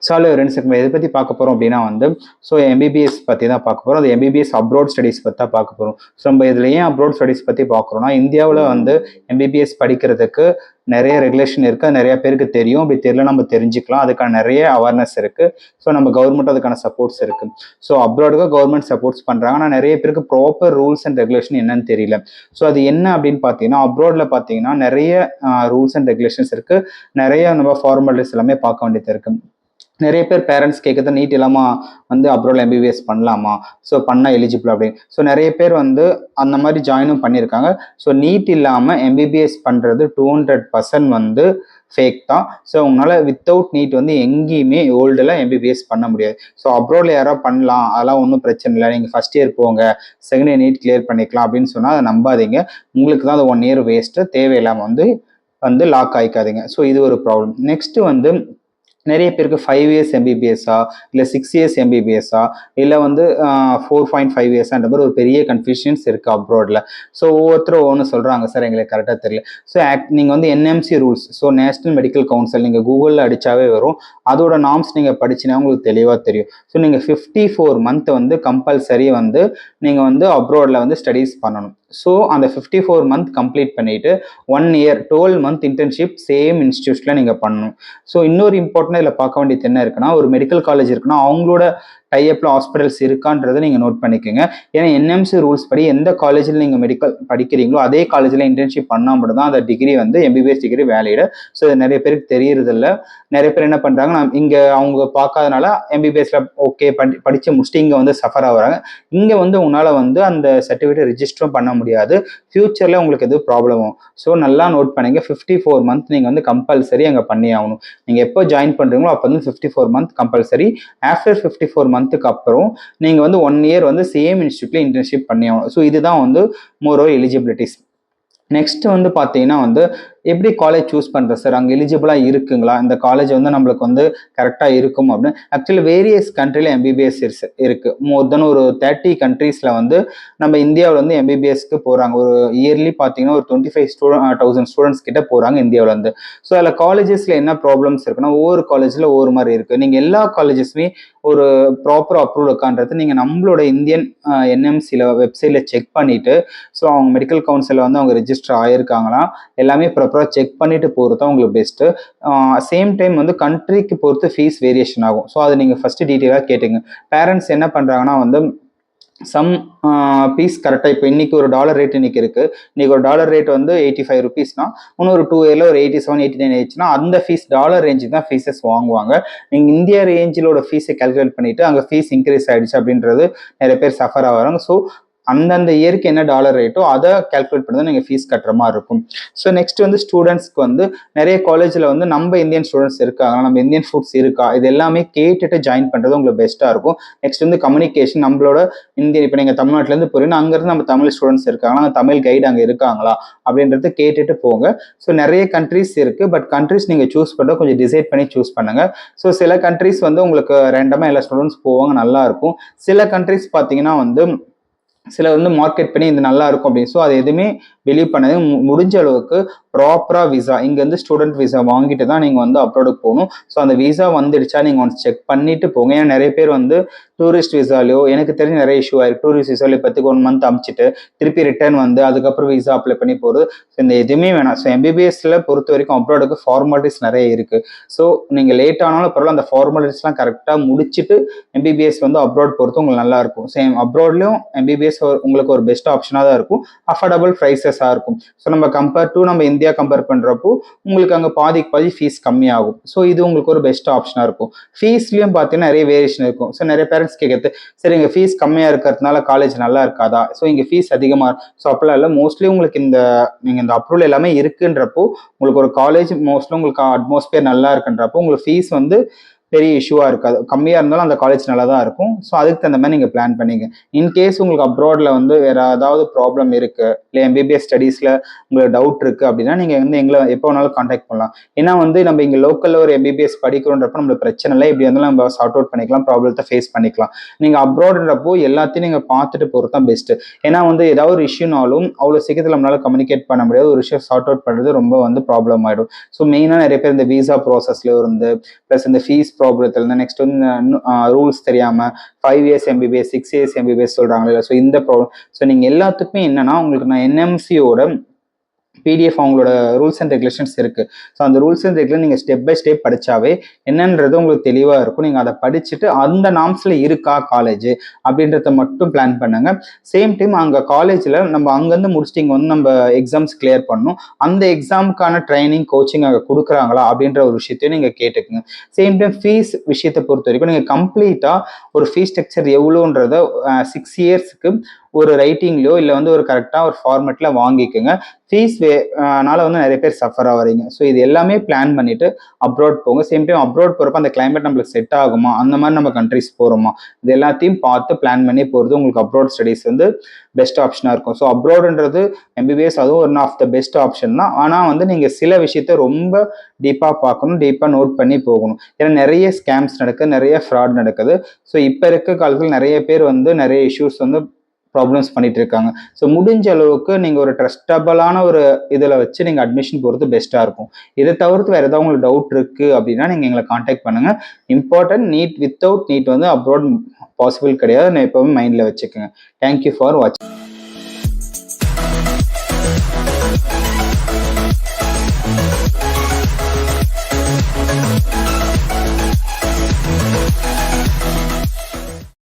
So அதில் 2 segment எதை பற்றி பார்க்க போகிறோம் அப்படின்னா வந்து ஸோ எம்பிபிஎஸ் பற்றி தான் பார்க்க போகிறோம். அது எம்பிபிஎஸ் அப்ராட் ஸ்டடீஸ் பற்றி தான் பார்க்க போகிறோம். ஸோ நம்ம இதில் ஏன் அப்ராட் ஸ்டடீஸ் பற்றி பார்க்குறோம்னா, இந்தியாவில் வந்து எம்பிபிஎஸ் படிக்கிறதுக்கு நிறைய ரெகுலேஷன் இருக்குது. அது நிறைய பேருக்கு தெரியும். அப்படி தெரியல நம்ம தெரிஞ்சுக்கலாம். அதுக்கான நிறைய அவேர்னஸ் இருக்குது. ஸோ நம்ம கவர்மெண்ட் அதுக்கான சப்போர்ட்ஸ் இருக்குது. ஸோ அப்ராடுக்கு கவர்மெண்ட் சப்போர்ட்ஸ் பண்ணுறாங்க. ஆனால் நிறைய பேருக்கு ப்ராப்பர் ரூல்ஸ் அண்ட் ரெகுலேஷன் என்னன்னு தெரியல. ஸோ அது என்ன அப்படின்னு பார்த்தீங்கன்னா, அப்ராடில் பார்த்தீங்கன்னா நிறைய ரூல்ஸ் அண்ட் ரெகுலேஷன்ஸ் இருக்குது. நிறைய நம்ம ஃபார்மாலிட்டிஸ் எல்லாமே பார்க்க வேண்டியது இருக்குது. நிறைய பேர் பேரண்ட்ஸ் கேட்குறது நீட் இல்லாமல் வந்து அப்ராடில் எம்பிபிஎஸ் பண்ணலாமா, ஸோ பண்ணால் எலிஜிபிள் அப்படின்னு. ஸோ நிறைய பேர் வந்து அந்த மாதிரி ஜாயினும் பண்ணியிருக்காங்க. ஸோ நீட் இல்லாமல் எம்பிபிஎஸ் பண்ணுறது 200% வந்து ஃபேக் தான். ஸோ உங்களால் வித்தவுட் நீட் வந்து எங்கேயுமே ஓல்டில் எம்பிபிஎஸ் பண்ண முடியாது. ஸோ அப்ராடில் யாரோ பண்ணலாம், அதெல்லாம் ஒன்றும் பிரச்சனை இல்லை, நீங்கள் ஃபஸ்ட் இயர் போங்க, செகண்ட் இயர் நீட் கிளியர் பண்ணிக்கலாம் அப்படின்னு சொன்னால் அதை நம்பாதீங்க. உங்களுக்கு தான் அது 1 இயர் வேஸ்ட்டு. தேவையில்லாமல் வந்து லாக் ஆகிக்காதீங்க. ஸோ இது ஒரு ப்ராப்ளம். நெக்ஸ்ட்டு வந்து நிறைய பேருக்கு 5 இயர்ஸ் எம்பிபிஎஸ்ஸா இல்லை 6 இயர்ஸ் எம்பிபிஎஸ்ஸா இல்லை வந்து 4.5 இயர்ஸான்ற மாதிரி ஒரு பெரிய கன்ஃபியூஷன்ஸ் இருக்குது அப்ராடில். ஸோ ஒவ்வொருத்தரும் ஒன்று சொல்கிறாங்க, சார் எங்களுக்கு கரெக்டாக தெரியல. ஸோ நீங்கள் வந்து NMC rules, so national medical council நீங்கள் கூகுளில் அடித்தாவே வரும். அதோட நார்ம்ஸ் நீங்கள் படிச்சினா உங்களுக்கு தெளிவாக தெரியும். ஸோ நீங்கள் 54 மந்த் வந்து கம்பல்சரி வந்து நீங்கள் வந்து அப்ராடில் வந்து ஸ்டடீஸ் பண்ணணும். ஸோ அந்த 54 மந்த் கம்ப்ளீட் பண்ணிவிட்டு 1 இயர் 12 மந்த் இன்டர்ன்ஷிப் சேம் இன்ஸ்டியூட்டில் நீங்கள் பண்ணணும். ஸோ இன்னொரு இம்பார்ட்டன்ட் இதில் பார்க்க வேண்டியது என்ன இருக்குன்னா, ஒரு மெடிக்கல் காலேஜ் இருக்குன்னா அவங்களோட டைப்பில் ஹாஸ்பிட்டல்ஸ் இருக்கான்றதை நீங்கள் நோட் பண்ணிக்கோங்க. ஏன்னா என்எம்சி ரூல்ஸ் படி எந்த காலேஜில் நீங்கள் மெடிக்கல் படிக்கிறீங்களோ அதே காலேஜில் இன்டர்ன்ஷிப் பண்ணால் மட்டும் தான் அந்த டிகிரி வந்து எம்பிபிஎஸ் டிகிரி வேலிடு. ஸோ இது நிறைய பேருக்கு தெரியறதில்ல. நிறைய பேர் என்ன பண்ணுறாங்க, இங்கே அவங்க பார்க்காதனால எம்பிபிஎஸ்ல ஓகே படித்து முடிச்சுட்டு இங்கே வந்து சஃபர் ஆகுறாங்க. இங்கே வந்து உங்களால் வந்து அந்த சர்டிஃபிகேட் ரிஜிஸ்டரும் பண்ண முடியாது. ஃபியூச்சரில் உங்களுக்கு எதுவும் ப்ராப்ளம் ஆகும். ஸோ நல்லா நோட் பண்ணிங்க, 54 மந்த் நீங்கள் வந்து கம்பல்சரி அங்கே பண்ணி ஆகணும். நீங்கள் எப்போ ஜாயின் பண்ணுறீங்களோ அப்போ வந்து 54 மந்த் கம்பல்சரி. ஆஃப்டர் 54 மந்த்துக்கு அப்புறம் நீங்கள் வந்து 1 இயர் வந்து சேம் இன்ஸ்டியூட்டில் இன்டர்ன்ஷிப் பண்ணி ஆகணும். ஸோ இதுதான் வந்து மோர் ஓவர் எலிஜிபிலிட்டிஸ். நெக்ஸ்ட் வந்து பார்த்தீங்கன்னா வந்து எப்படி காலேஜ் சூஸ் பண்ணுறது சார், அங்கே எலிஜிபிளாக இருக்குங்களா, இந்த காலேஜ் வந்து நம்மளுக்கு வந்து கரெக்டாக இருக்கும் அப்படின்னு. ஆக்சுவலி வேரியஸ் கண்ட்ரியில் எம்பிபிஎஸ் இருக்குது. மோர் தென் ஒரு 30 கண்ட்ரீஸில் வந்து நம்ம இந்தியாவில் வந்து எம்பிபிஎஸ்க்கு போகிறாங்க. ஒரு இயர்லி பார்த்தீங்கன்னா ஒரு 25,000 ஸ்டூடெண்ட்ஸ் கிட்ட போகிறாங்க இந்தியாவில் வந்து. ஸோ அதில் காலேஜஸில் என்ன ப்ராப்ளம்ஸ் இருக்குன்னா, ஒவ்வொரு காலேஜில் ஒவ்வொரு மாதிரி இருக்குது. நீங்கள் எல்லா காலேஜஸுமே ஒரு ப்ராப்பர் அப்ரூவல் இருக்கான்றது நீங்கள் நம்மளோட இந்தியன் என்எம்சியில் வெப்சைட்டில் செக் பண்ணிவிட்டு, ஸோ அவங்க மெடிக்கல் கவுன்சிலில் வந்து அவங்க ரெஜிஸ்டர் ஆகிருக்காங்களா எல்லாமே ப்ராப்பராக செக் பண்ணிட்டு போகிறது தான் உங்களுக்கு பெஸ்ட்டு. சேம் டைம் வந்து கண்ட்ரிக்கு பொறுத்து ஃபீஸ் வேரியேஷன் ஆகும். ஸோ அதை நீங்கள் ஃபஸ்ட்டு டீட்டெயிலாக கேட்டுங்க. பேரண்ட்ஸ் என்ன பண்ணுறாங்கன்னா வந்து சம் பீஸ் கரெக்டாக இப்போ இன்றைக்கி ஒரு டாலர் ரேட் இன்றைக்கி இருக்குது. இன்றைக்கி ஒரு டாலர் ரேட் வந்து 85 ருபீஸ்னா இன்னும் ஒரு 2 இயரில் ஒரு 87, 89 ஆயிடுச்சுன்னா அந்த ஃபீஸ் டாலர் ரேஞ்சுக்கு தான் ஃபீஸஸ் வாங்குவாங்க. நீங்கள் இந்தியா ரேஞ்சிலோட ஃபீஸை கால்குலேட் பண்ணிவிட்டு அங்கே ஃபீஸ் இன்க்ரீஸ் ஆகிடுச்சு அப்படின்றது நிறைய பேர் சஃபர் ஆகிறாங்க. ஸோ அந்தந்த இயருக்கு என்ன டாலர் ரேட்டோ அதை கால்குலேட் பண்ணி தான் நீங்கள் ஃபீஸ் கட்டுற மாதிரி இருக்கும். ஸோ நெக்ஸ்ட் வந்து ஸ்டூடெண்ட்ஸ்க்கு வந்து நிறைய காலேஜில் வந்து நம்ம இந்தியன் ஸ்டூடெண்ட்ஸ் இருக்காங்க, நம்ம இந்தியன் ஃபுட்ஸ் இருக்கா, இது எல்லாமே கேட்டுட்டு ஜாயின் பண்ணுறது உங்களுக்கு பெஸ்ட்டாக இருக்கும். நெக்ஸ்ட் வந்து கம்யூனிகேஷன், நம்மளோட இந்தியன் இப்போ நீங்கள் தமிழ்நாட்டிலேருந்து போகிறீங்கன்னா அங்கேருந்து நம்ம தமிழ் ஸ்டூடெண்ட்ஸ் இருக்காங்களா, அங்கே தமிழ் கைடு அங்கே இருக்காங்களா அப்படின்றத கேட்டுட்டு போங்க. ஸோ நிறைய கண்ட்ரீஸ் இருக்குது. பட் கண்ட்ரீஸ் நீங்கள் சூஸ் பண்ணுறது கொஞ்சம் டிசைட் பண்ணி சூஸ் பண்ணுங்கள். ஸோ சில கண்ட்ரீஸ் வந்து உங்களுக்கு ரேண்டமாக எல்லா ஸ்டூடெண்ட்ஸ் போவாங்க, நல்லாயிருக்கும். சில கண்ட்ரீஸ் பார்த்தீங்கன்னா வந்து சில வந்து மார்க்கெட் பண்ணி இது நல்லா இருக்கும் அப்படின்னு. ஸோ அது எதுவுமே பிலீவ் பண்ணது. முடிஞ்ச அளவுக்கு ப்ராப்பராக விசா இங்கேருந்து ஸ்டூடெண்ட் விசா வாங்கிட்டு தான் நீங்கள் வந்து அப்ராடுக்கு போகணும். ஸோ அந்த விசா வந்துடுச்சா நீங்கள் ஒன்ஸ் செக் பண்ணிட்டு போங்க. ஏன்னா நிறைய பேர் வந்து டூரிஸ்ட் விசாலையோ எனக்கு தெரிஞ்ச நிறைய இஷ்யூ ஆயிருக்கு. டூரிஸ்ட் விசாலையோ இப்போத்துக்கு 1 மந்த் அமிச்சிட்டு திருப்பி ரிட்டர்ன் வந்து அதுக்கப்புறம் விசா அப்ளை பண்ணி போகிறது. ஸோ இந்த எதுவுமே வேணாம். ஸோ எம்பிபிஎஸ்ல பொறுத்த வரைக்கும் அப்ராடுக்கு ஃபார்மாலிட்டிஸ் நிறைய இருக்குது. ஸோ நீங்கள் லேட் ஆனாலும் பரவாயில்ல, அந்த ஃபார்மாலிட்டிஸ்லாம் கரெக்டாக முடிச்சுட்டு எம்பிபிஎஸ் வந்து அப்ராட் பொறுத்து உங்களுக்கு நல்லா இருக்கும். சேம் அப்ராட்லேயும் எம்பிபிஎஸ் உங்களுக்கு ஒரு பெஸ்ட் ஆப்ஷனாக தான் இருக்கும். அஃபோர்டபுள் ப்ரைஸஸாக இருக்கும். ஸோ நம்ம கம்பேர் டு நம்ம இந்தியா கம்பேர் பண்ணுறப்போ உங்களுக்கு அங்கே பாதி ஃபீஸ் கம்மியாகும். ஸோ இது உங்களுக்கு ஒரு பெஸ்ட் ஆப்ஷனாக இருக்கும். ஃபீஸ்லையும் பார்த்தீங்கன்னா நிறைய வேரியேஷன் இருக்கும். ஸோ நிறைய பேரண்ட்ஸ் கேட்குறது, சரி இங்கே ஃபீஸ் கம்மியாக இருக்கிறதுனால காலேஜ் நல்லா இருக்காதா, ஸோ இங்கே ஃபீஸ் அதிகமாக. ஸோ அப்படிலாம் இல்லை. மோஸ்ட்லி உங்களுக்கு நீங்கள் இந்த அப்ரூவல் எல்லாமே இருக்குன்றப்போ உங்களுக்கு ஒரு காலேஜ் மோஸ்ட்லி உங்களுக்கு அட்மாஸ்பியர் நல்லா இருக்குன்றப்போ உங்களுக்கு ஃபீஸ் வந்து பெரிய இஷ்யூவாக இருக்காது. கம்மியாக இருந்தாலும் அந்த காலேஜ் நல்லா தான் இருக்கும். ஸோ அதுக்கு தகுந்த மாதிரி நீங்கள் பிளான் பண்ணிங்க. இன்கேஸ் உங்களுக்கு அப்ராடில் வந்து வேறு ஏதாவது ப்ராப்ளம் இருக்குது, இல்லை எம்பிபிஎஸ் ஸ்டடீஸில் உங்களுக்கு டவுட் இருக்குது அப்படின்னா நீங்கள் வந்து எங்களை எப்போ வேணாலும் காண்டாக்ட் பண்ணலாம். ஏன்னா வந்து நம்ம இங்கே லோக்கலில் ஒரு எம்பிபிஎஸ் படிக்கிறோன்றப்போ நம்மளுக்கு பிரச்சனை இல்லை, இப்படி இருந்தாலும் நம்ம சார்ட் அவுட் பண்ணிக்கலாம், ப்ராப்ளத்தை ஃபேஸ் பண்ணிக்கலாம். நீங்கள் அப்ராடுன்றப்போ எல்லாத்தையும் நீங்கள் பார்த்துட்டு போகிறது தான் பெஸ்ட்டு. ஏன்னா வந்து ஏதாவது ஒரு இஷ்யூனாலும் அவ்வளோ சீக்கிரத்தில் நம்மளால் கம்யூனிகேட் பண்ண முடியாது. ஒரு விஷயம் சார்ட் அவுட் பண்ணுறது ரொம்ப வந்து ப்ராப்ளம் ஆகிடும். ஸோ மெயினாக நிறைய பேர் இந்த விசா ப்ராசஸ்லேயும் இருந்து ப்ளஸ் இந்த ஃபீஸ் ப்ராப்ளத்தில் இருந்து நெக்ஸ்ட் வந்து ரூல்ஸ் தெரியாமல் 5 இயர்ஸ் எம்பிபிஎஸ் 6 இயர்ஸ் எம்பிபிஎஸ் சொல்கிறாங்களே. ஸோ இந்த ப்ராப்ளம், ஸோ நீங்கள் எல்லாத்துக்குமே என்னன்னா உங்களுக்கு நான் என்எம்சியோட பிடிஎஃப் அவங்களோட ரூல்ஸ் அண்ட் ரெகுலேஷன்ஸ் இருக்கு. ஸோ அந்த ரூல்ஸ் அண்ட் ரெகுலேஷன் நீங்கள் ஸ்டெப் பை ஸ்டெப் படிச்சாவே என்னன்றது உங்களுக்கு தெளிவாக இருக்கும். நீங்கள் அதை படிச்சுட்டு அந்த நாம்ஸில் இருக்கா காலேஜ் அப்படின்றத மட்டும் பிளான் பண்ணுங்க. சேம் டைம் அங்கே காலேஜில் நம்ம அங்கேருந்து முடிச்சுட்டு இங்கே வந்து நம்ம எக்ஸாம்ஸ் கிளியர் பண்ணணும். அந்த எக்ஸாமுக்கான ட்ரைனிங் கோச்சிங் அங்கே கொடுக்குறாங்களா அப்படின்ற ஒரு விஷயத்தையும் நீங்கள் கேட்டுக்குங்க. சேம் டைம் ஃபீஸ் விஷயத்தை பொறுத்த வரைக்கும் நீங்கள் கம்ப்ளீட்டாக ஒரு ஃபீஸ் ஸ்ட்ரக்சர் எவ்வளோன்றத 6 இயர்ஸ்க்கு ஒரு ரைட்டிங்லையோ இல்லை வந்து ஒரு கரெக்டாக ஒரு ஃபார்மேட்டில் வாங்கிக்கோங்க. ஃபீஸ் னால வந்து நிறைய பேர் சஃபர் ஆகிறீங்க. ஸோ இது எல்லாமே பிளான் பண்ணிட்டு அப்ராட் போங்க. சேம் டைம் அப்ராட் போகிறப்ப அந்த கிளைமேட் நம்மளுக்கு செட் ஆகுமா, அந்த மாதிரி நம்ம கண்ட்ரிஸ் போகிறோமா, இது எல்லாத்தையும் பார்த்து பிளான் பண்ணி போகிறது உங்களுக்கு அப்ராட் ஸ்டடீஸ் வந்து பெஸ்ட் ஆப்ஷனாக இருக்கும். ஸோ அப்ராடுன்றது எம்பிபிஎஸ் அதுவும் one of the best option தான். ஆனால் வந்து நீங்கள் சில விஷயத்த ரொம்ப டீப்பாக பார்க்கணும், டீப்பாக நோட் பண்ணி போகணும். ஏன்னா நிறைய ஸ்கேம்ஸ் நடக்குது, நிறைய ஃப்ராட் நடக்குது. ஸோ இப்போ இருக்க காலத்தில் நிறைய பேர் வந்து நிறைய இஷ்யூஸ் வந்து ப்ராப்ளம்ஸ் பண்ணிட்டு இருக்காங்க. ஸோ முடிஞ்ச அளவுக்கு நீங்கள் ஒரு ட்ரஸ்டபிளான ஒரு இதில் வச்சு நீங்கள் அட்மிஷன் போகிறது பெஸ்ட்டாக இருக்கும். இதை தவிர்த்து வேறு ஏதாவது உங்களுக்கு டவுட் இருக்குது அப்படின்னா நீங்கள் எங்களை காண்டாக்ட் பண்ணுங்கள். இம்பார்ட்டன்ட் நீட் வித்தவுட் நீட் வந்து அப்ராட் பாசிபிள் கிடையாது. நான் எப்போவுமே மைண்டில் வச்சுக்கோங்க. தேங்க்யூ ஃபார் வாட்சிங்.